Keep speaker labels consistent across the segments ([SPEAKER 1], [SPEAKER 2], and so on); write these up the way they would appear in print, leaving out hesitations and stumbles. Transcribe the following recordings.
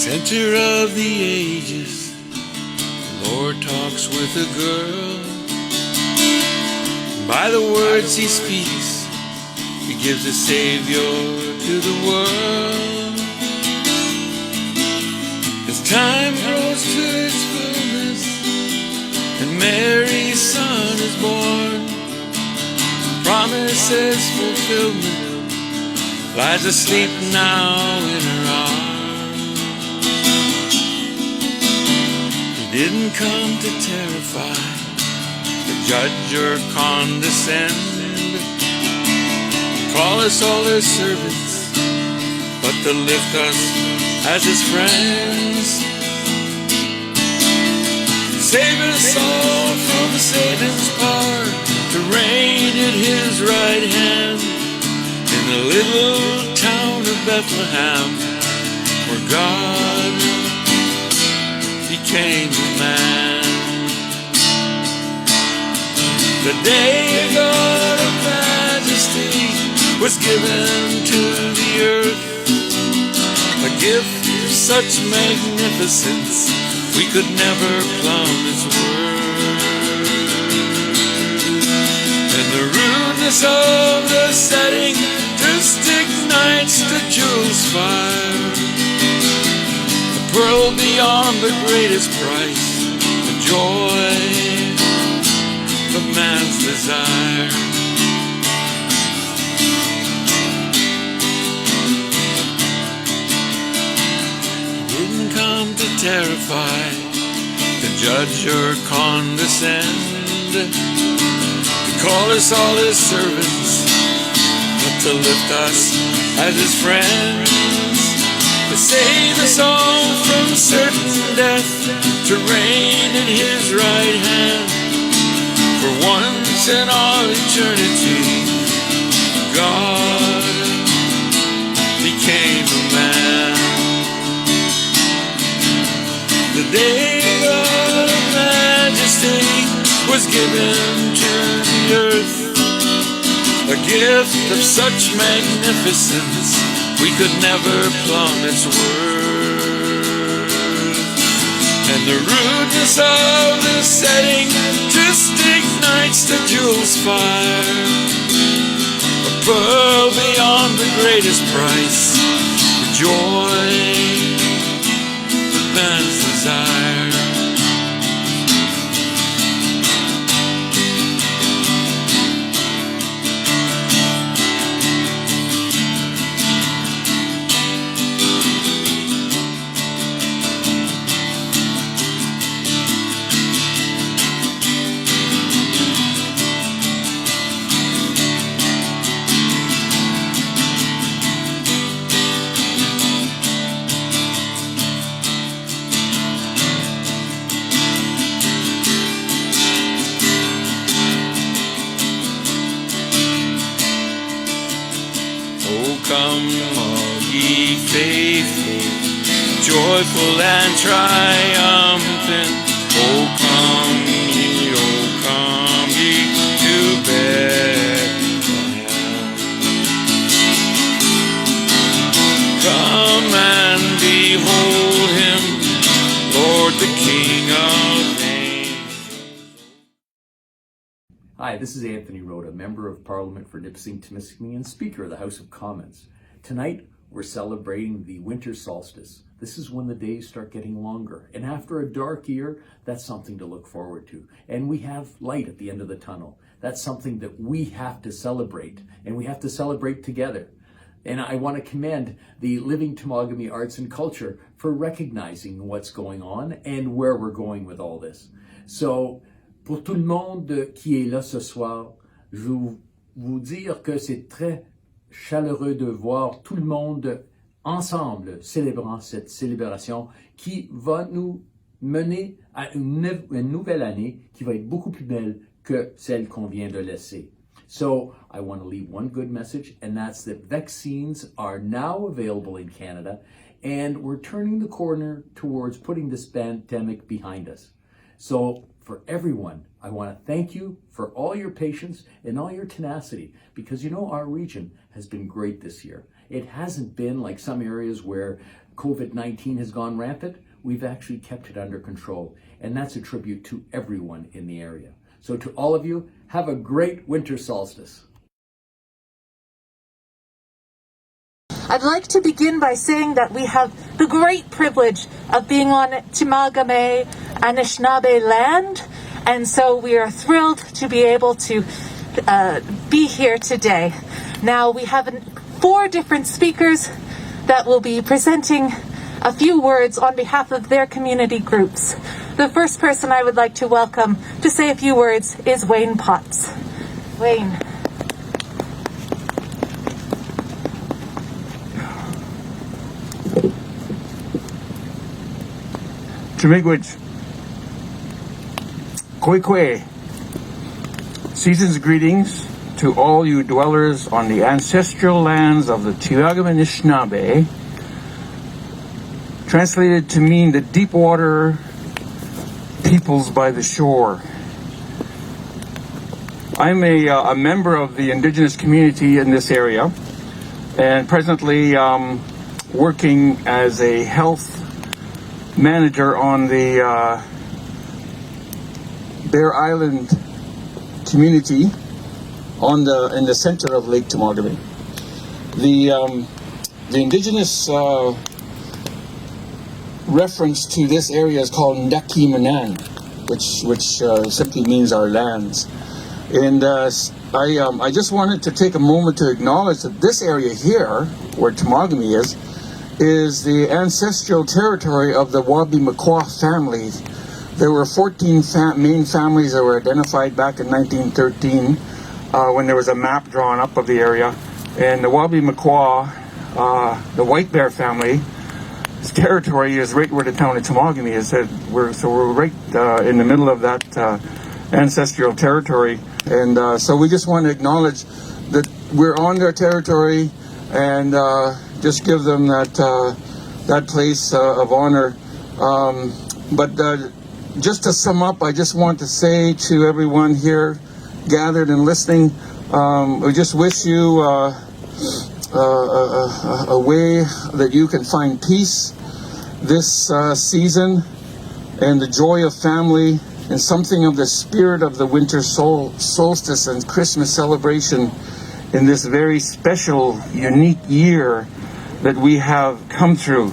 [SPEAKER 1] Center of the ages, the Lord talks with a girl. By the words he speaks, he gives a savior to the world. As time grows to its fullness and Mary's son is born, promises fulfillment lies asleep now in her arms. He didn't come to terrify, to judge or condescend, call us all his servants, but to lift us as his friends. Save us all from Satan's power, to reign at his right hand, in the little town of Bethlehem, where God became a man. The day God of majesty was given to the earth, a gift of such magnificence we could never plumb its worth. And the rudeness of the setting just ignites the jewel's fire, the pearl beyond the greatest price, the joy of man's desire. Didn't come to terrify, to judge or condescend, to call us all his servants, but to lift us as his friends, to save us all from certain death, to reign in his right hand. For once in all eternity, God became a man. The day God of majesty was given to the earth, a gift of such magnificence we could never plumb its worth. And the rudeness of the setting just ignites the jewel's fire, a pearl beyond the greatest price, the joy of man's desire. Come, all ye faithful, joyful and triumphant. Oh come ye to Bethlehem. Come and behold him, Lord the King of Kings.
[SPEAKER 2] Hi, this is Anthony Rhoda, Member of Parliament for Nipissing-Temiskaming and Speaker of the House of Commons. Tonight, we're celebrating the Winter Solstice. This is when the days start getting longer. And after a dark year, that's something to look forward to. And we have light at the end of the tunnel. That's something that we have to celebrate, and we have to celebrate together. And I want to commend the Living Temagami Arts and Culture for recognizing what's going on and where we're going with all this. So, pour tout le monde qui est là ce soir, je veux vous dire que c'est très chaleureux de voir tout le monde ensemble célébrant cette célébration qui va nous mener à une nouvelle année qui va être beaucoup plus belle que celle qu'on vient de laisser. So I want to leave one good message, and that's that vaccines are now available in Canada, and we're turning the corner towards putting this pandemic behind us. So for everyone, I want to thank you for all your patience and all your tenacity, because you know our region has been great this year. It hasn't been like some areas where COVID-19 has gone rampant. We've actually kept it under control, and that's a tribute to everyone in the area. So to all of you, have a great winter solstice.
[SPEAKER 3] I'd like to begin by saying that we have the great privilege of being on Temagami Anishinaabe land, and so we are thrilled to be able to be here today. Now we have 4 different speakers that will be presenting a few words on behalf of their community groups. The first person I would like to welcome to say a few words is Wayne Potts. Wayne.
[SPEAKER 4] Miigwech, Kwekwe. Season's greetings to all you dwellers on the ancestral lands of the Temagami Anishinaabe, translated to mean the deep water peoples by the shore. I'm a member of the indigenous community in this area, and presently working as a health manager on the Bear Island community in the center of Lake Temagami. The indigenous reference to this area is called Ndaki Manan, which simply means our lands. And I just wanted to take a moment to acknowledge that this area here, where Temagami is the ancestral territory of the Wabi-Makwa family. There were 14 main families that were identified back in 1913 when there was a map drawn up of the area. And the Wabi-Makwa, the White Bear family, its territory is right where the town of Temagami is. We're right in the middle of that ancestral territory. And so we just want to acknowledge that we're on their territory and just give them that place of honor. But just to sum up, I just want to say to everyone here gathered and listening, we just wish you a way that you can find peace this season and the joy of family and something of the spirit of the winter solstice and Christmas celebration in this very special, unique year that we have come through.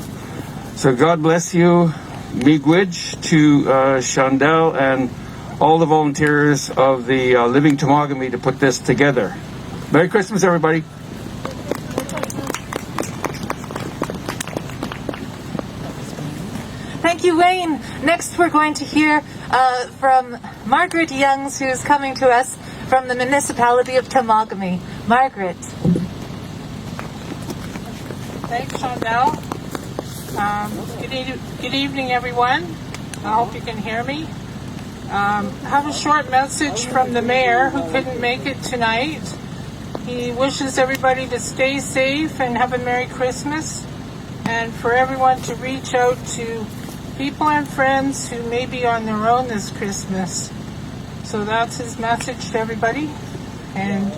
[SPEAKER 4] So God bless you, Miigwech, to Chandel and all the volunteers of the Living Temagami to put this together. Merry Christmas, everybody.
[SPEAKER 3] Thank you, Wayne. Next, we're going to hear from Margaret Youngs, who's coming to us from the municipality of Temagami. Margaret.
[SPEAKER 5] Thanks, Chandel. Good evening, everyone. I hope you can hear me. I have a short message from the mayor who couldn't make it tonight. He wishes everybody to stay safe and have a Merry Christmas, and for everyone to reach out to people and friends who may be on their own this Christmas. So that's his message to everybody. And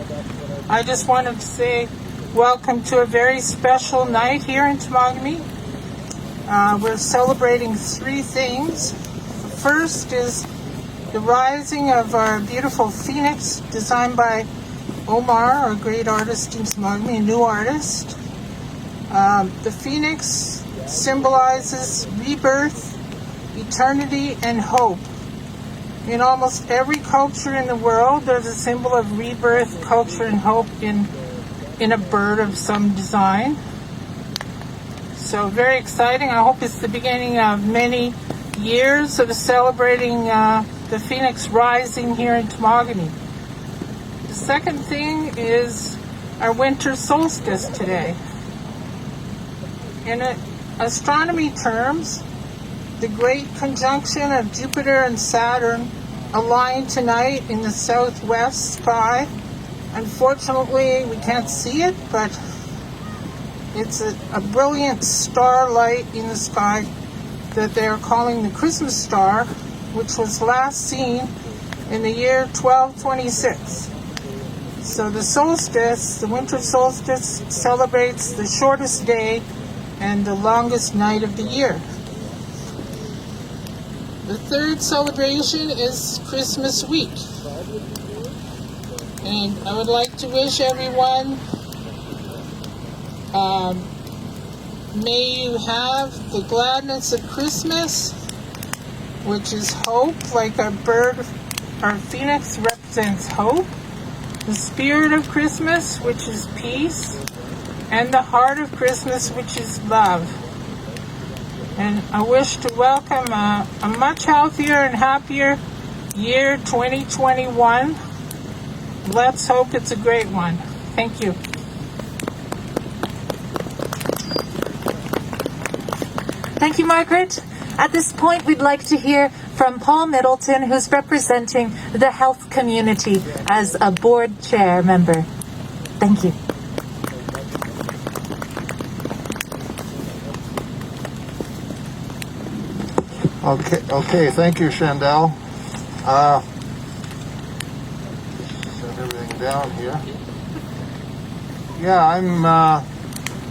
[SPEAKER 5] I just wanted to say welcome to a very special night here in Temagami. We're celebrating 3 things. The first is the rising of our beautiful phoenix, designed by Omar, a great artist in Temagami, a new artist. The phoenix symbolizes rebirth, eternity, and hope. In almost every culture in the world, there's a symbol of rebirth, culture, and hope in a bird of some design. So very exciting. I hope it's the beginning of many years of celebrating the phoenix rising here in Temagami. The second thing is our winter solstice today. In astronomy terms, the great conjunction of Jupiter and Saturn align tonight in the southwest sky. Unfortunately, we can't see it, but it's a brilliant starlight in the sky that they're calling the Christmas star, which was last seen in the year 1226. So the solstice, the winter solstice, celebrates the shortest day and the longest night of the year. The third celebration is Christmas week. And I would like to wish everyone, may you have the gladness of Christmas, which is hope, like our bird, our phoenix represents hope, the spirit of Christmas, which is peace, and the heart of Christmas, which is love. And I wish to welcome a much healthier and happier year 2021. Let's hope it's a great one. Thank you.
[SPEAKER 3] Thank you, Margaret. At this point, we'd like to hear from Paul Middleton, who's representing the health community as a board chair member. Thank you.
[SPEAKER 6] Okay. Thank you, Chandel. Set everything down here. Yeah, I'm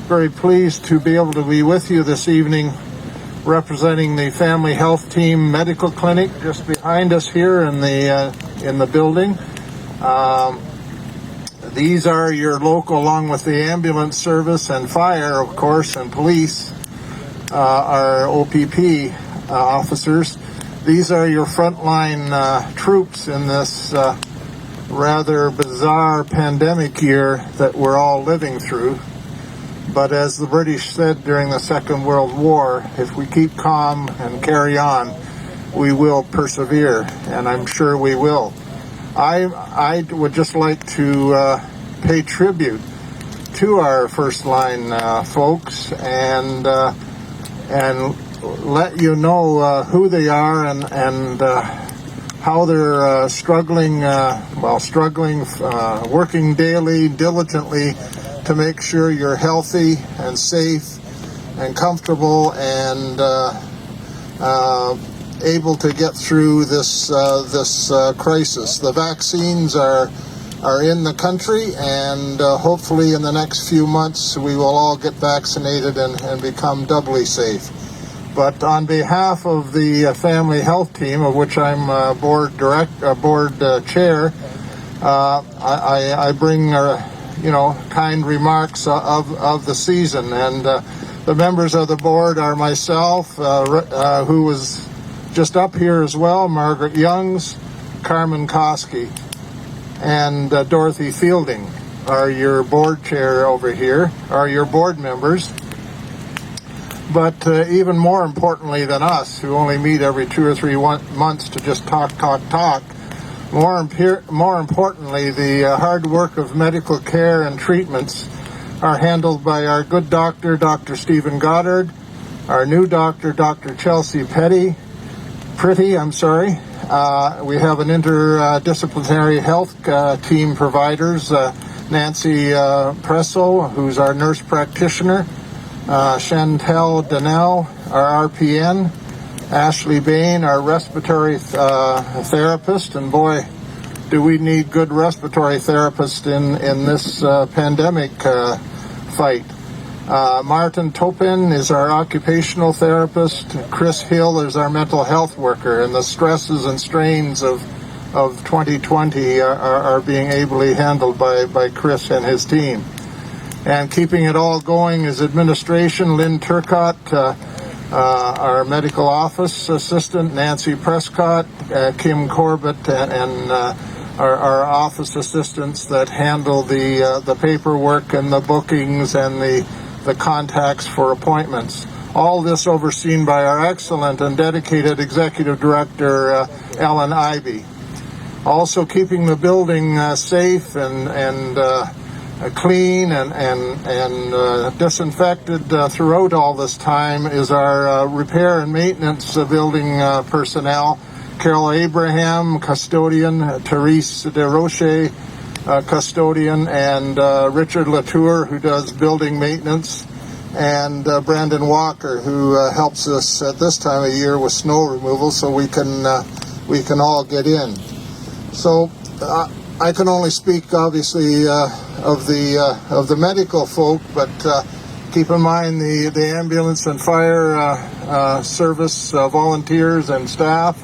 [SPEAKER 6] very pleased to be able to be with you this evening, representing the Family Health Team Medical Clinic just behind us here in the building. These are your local, along with the ambulance service and fire, of course, and police, our OPP officers. These are your frontline troops in this rather bizarre pandemic year that we're all living through. But as the British said during the Second World War, if we keep calm and carry on, we will persevere, and I'm sure we will. I would just like to pay tribute to our first line folks and let you know who they are and how they're struggling, working daily, diligently to make sure you're healthy and safe and comfortable and able to get through this crisis. The vaccines are in the country, and hopefully in the next few months we will all get vaccinated and become doubly safe. But on behalf of the Family Health Team, of which I'm board chair, I bring kind remarks of the season. And the members of the board are myself, who was just up here as well, Margaret Youngs, Carmen Koski, and Dorothy Fielding are your board chair over here, are your board members. But even more importantly than us, who only meet every 2 or 3 months to just talk, more importantly, the hard work of medical care and treatments are handled by our good doctor, Dr. Stephen Goddard, our new doctor, Dr. Chelsea Pretty. We have an interdisciplinary health team providers, Nancy Presso, who's our nurse practitioner, Chantel Donnell, our RPN, Ashley Bain, our respiratory therapist, and boy, do we need good respiratory therapists in this pandemic fight. Martin Topin is our occupational therapist. Chris Hill is our mental health worker, and the stresses and strains of 2020 are being ably handled by Chris and his team. And keeping it all going is administration, Lynn Turcott, our medical office assistant, Nancy Prescott, Kim Corbett, and our office assistants that handle the paperwork and the bookings and the contacts for appointments. All this overseen by our excellent and dedicated executive director, Ellen Ivey. Also keeping the building safe and clean and disinfected throughout all this time is our repair and maintenance building personnel. Carol Abraham, custodian, Therese DeRoche, custodian, and Richard Latour, who does building maintenance, and Brandon Walker, who helps us at this time of year with snow removal so we can all get in. So I can only speak, obviously, of the medical folk, but keep in mind the ambulance and fire service volunteers and staff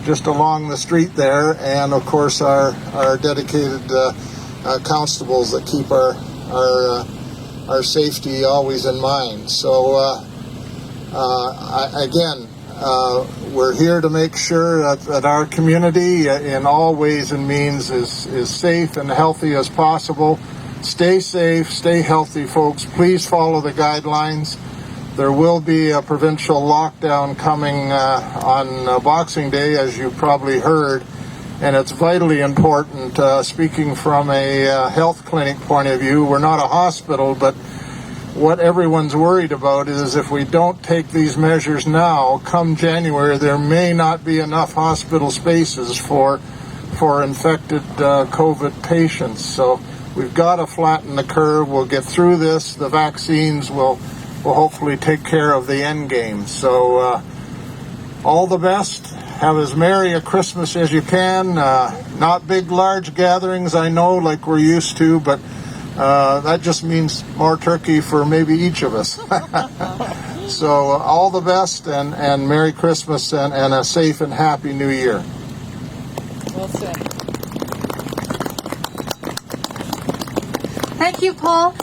[SPEAKER 6] just along the street there, and of course our dedicated constables that keep our safety always in mind. So again, we're here to make sure that our community in all ways and means is safe and healthy as possible. Stay safe, stay healthy, folks. Please follow the guidelines. There will be a provincial lockdown coming on Boxing Day, as you probably heard, and it's vitally important. Speaking from a health clinic point of view, we're not a hospital, but what everyone's worried about is if we don't take these measures now, come January, there may not be enough hospital spaces for infected COVID patients. So we've got to flatten the curve. We'll get through this. The vaccines will hopefully take care of the end game. So all the best. Have as merry a Christmas as you can. Not big, large gatherings, I know, like we're used to, but that just means more turkey for maybe each of us. So all the best and Merry Christmas and a safe and happy New Year.
[SPEAKER 5] Well said.
[SPEAKER 3] Thank you, Paul.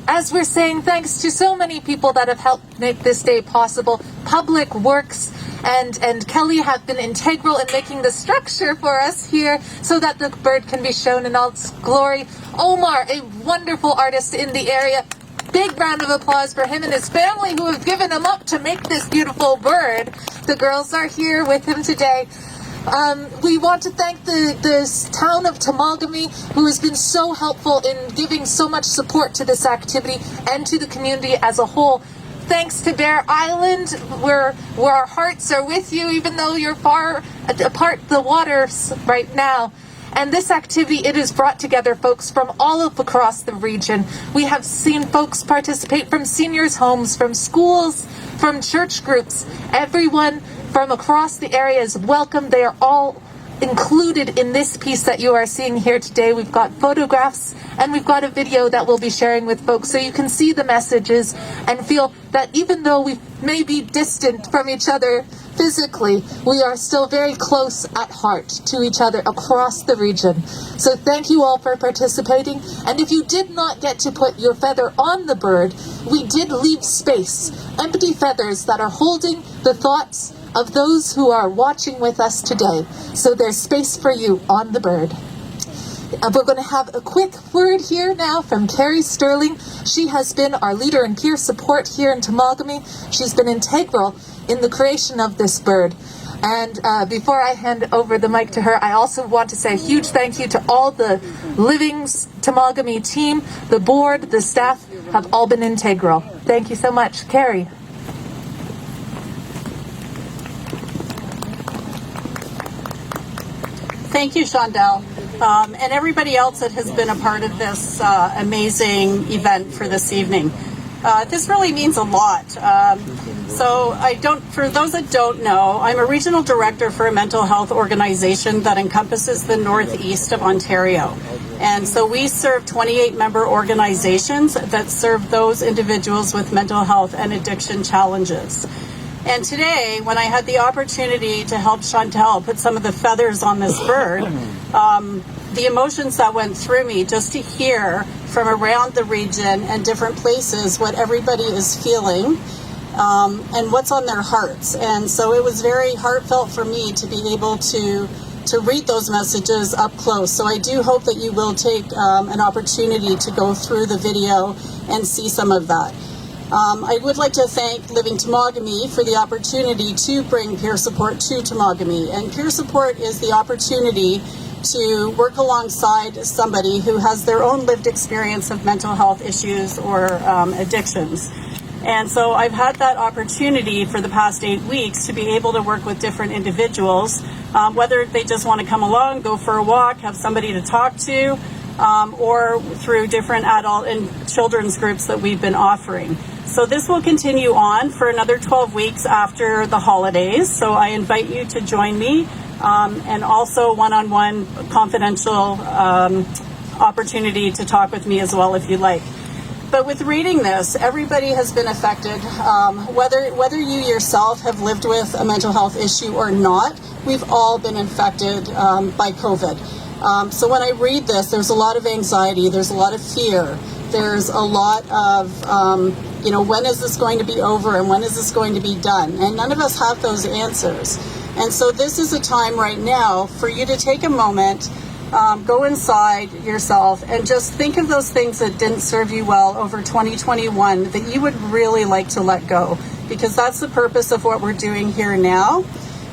[SPEAKER 3] As we're saying, thanks to so many people that have helped make this day possible. Public Works and Kelly have been integral in making the structure for us here so that the bird can be shown in all its glory. Omar, a wonderful artist in the area. Big round of applause for him and his family who have given him up to make this beautiful bird. The girls are here with him today. We want to thank the town of Temagami, who has been so helpful in giving so much support to this activity and to the community as a whole. Thanks to Bear Island, where our hearts are with you, even though you're far apart the waters right now. And this activity, it has brought together folks from all across the region. We have seen folks participate from seniors' homes, from schools, from church groups. Everyone from across the area is welcome. They are all included in this piece that you are seeing here today. We've got photographs and we've got a video that we'll be sharing with folks so you can see the messages and feel that even though we may be distant from each other physically, we are still very close at heart to each other across the region. So thank you all for participating. And if you did not get to put your feather on the bird, we did leave space, empty feathers that are holding the thoughts of those who are watching with us today. So there's space for you on the bird. We're going to have a quick word here now from Carrie Sterling. She has been our leader in peer support here in Temagami. She's been integral in the creation of this bird. And before I hand over the mic to her, I also want to say a huge thank you to all the Livings Temagami team, the board, the staff have all been integral. Thank you so much. Carrie.
[SPEAKER 7] Thank you, Shondell, and everybody else that has been a part of this amazing event for this evening. This really means a lot. For those that don't know, I'm a regional director for a mental health organization that encompasses the northeast of Ontario. And so we serve 28 member organizations that serve those individuals with mental health and addiction challenges. And today, when I had the opportunity to help Chantel put some of the feathers on this bird, the emotions that went through me just to hear from around the region and different places what everybody is feeling and what's on their hearts. And so it was very heartfelt for me to be able to read those messages up close. So I do hope that you will take an opportunity to go through the video and see some of that. I would like to thank Living Temagami for the opportunity to bring peer support to Temagami. And peer support is the opportunity to work alongside somebody who has their own lived experience of mental health issues or addictions. And so I've had that opportunity for the past 8 weeks to be able to work with different individuals, whether they just want to come along, go for a walk, have somebody to talk to, or through different adult and children's groups that we've been offering. So this will continue on for another 12 weeks after the holidays. So I invite you to join me and also one-on-one confidential opportunity to talk with me as well if you like. But with reading this, everybody has been affected. Whether you yourself have lived with a mental health issue or not, we've all been infected by COVID. So when I read this, there's a lot of anxiety, there's a lot of fear, there's a lot of, when is this going to be over and when is this going to be done? And none of us have those answers. And so this is a time right now for you to take a moment, go inside yourself and just think of those things that didn't serve you well over 2021 that you would really like to let go, because that's the purpose of what we're doing here now.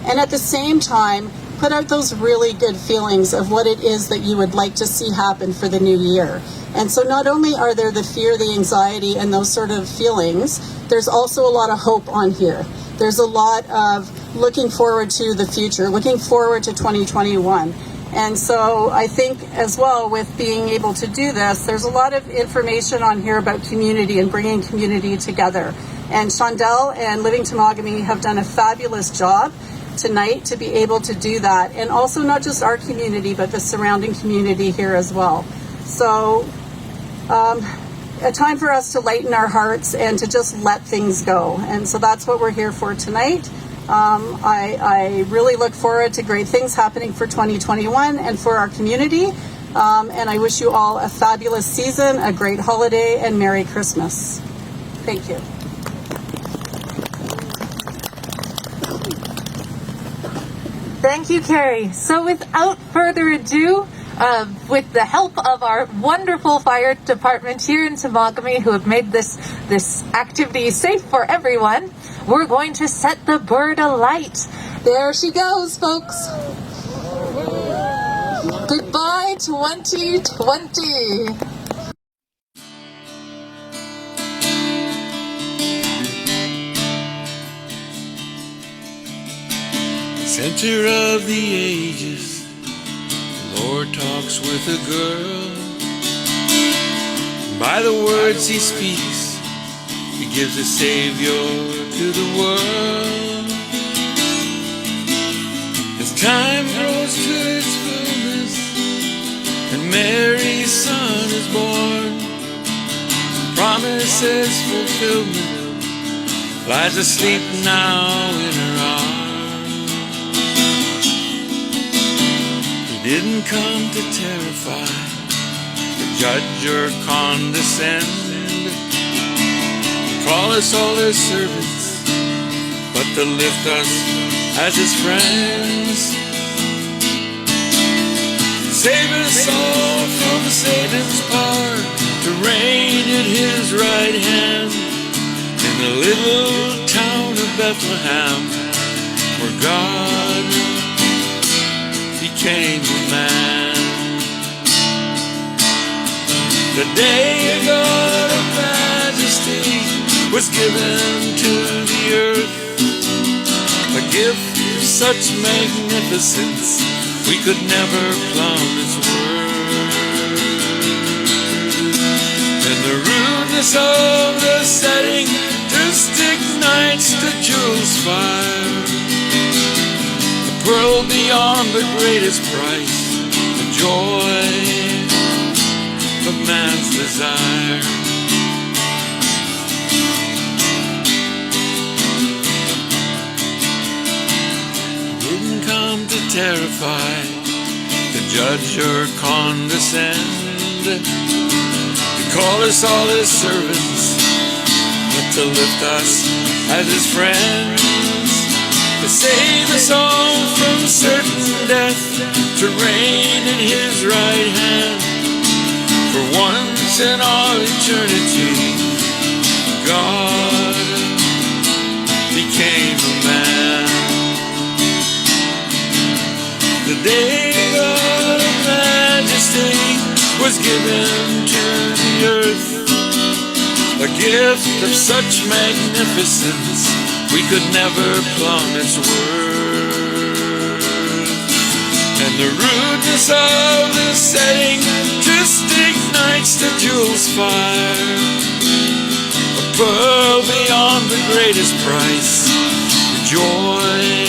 [SPEAKER 7] And at the same time, put out those really good feelings of what it is that you would like to see happen for the new year. And so not only are there the fear, the anxiety, and those sort of feelings, there's also a lot of hope on here. There's a lot of looking forward to the future, looking forward to 2021. And so I think as well with being able to do this, there's a lot of information on here about community and bringing community together. And Shondell and Living Temagami have done a fabulous job tonight to be able to do that. And also not just our community, but the surrounding community here as well. So a time for us to lighten our hearts and to just let things go. And so that's what we're here for tonight. I really look forward to great things happening for 2021 and for our community. And I wish you all a fabulous season, a great holiday, and Merry Christmas. Thank you.
[SPEAKER 3] Thank you, Carrie. So without further ado, with the help of our wonderful fire department here in Temagami, who have made this activity safe for everyone, we're going to set the bird alight. There she goes, folks. Goodbye, 2020.
[SPEAKER 1] Center of the ages, the Lord talks with a girl. By the words he speaks, he gives a savior to the world. As time grows to its fullness and Mary's son is born, promises fulfillment lies asleep now in her arms. He didn't come to terrify, to judge or condescend, call us all his servants, but to lift us as his friends. Save us all from Satan's power, to reign at his right hand, in the little town of Bethlehem, where God became a man. The day God of majesty was given to the earth, a gift of such magnificence we could never plumb its worth. And the rudeness of the setting just ignites the jewel's fire, the pearl beyond the greatest price, the joy of man's desire. To terrify, to judge or condescend, to call us all his servants, but to lift us as his friends, to save us all from certain death, to reign in his right hand. For once in all eternity, God became a man. The day God of majesty was given to the earth, a gift of such magnificence we could never plumb its worth. And the rudeness of the setting just ignites the jewel's fire, a pearl beyond the greatest price, the joy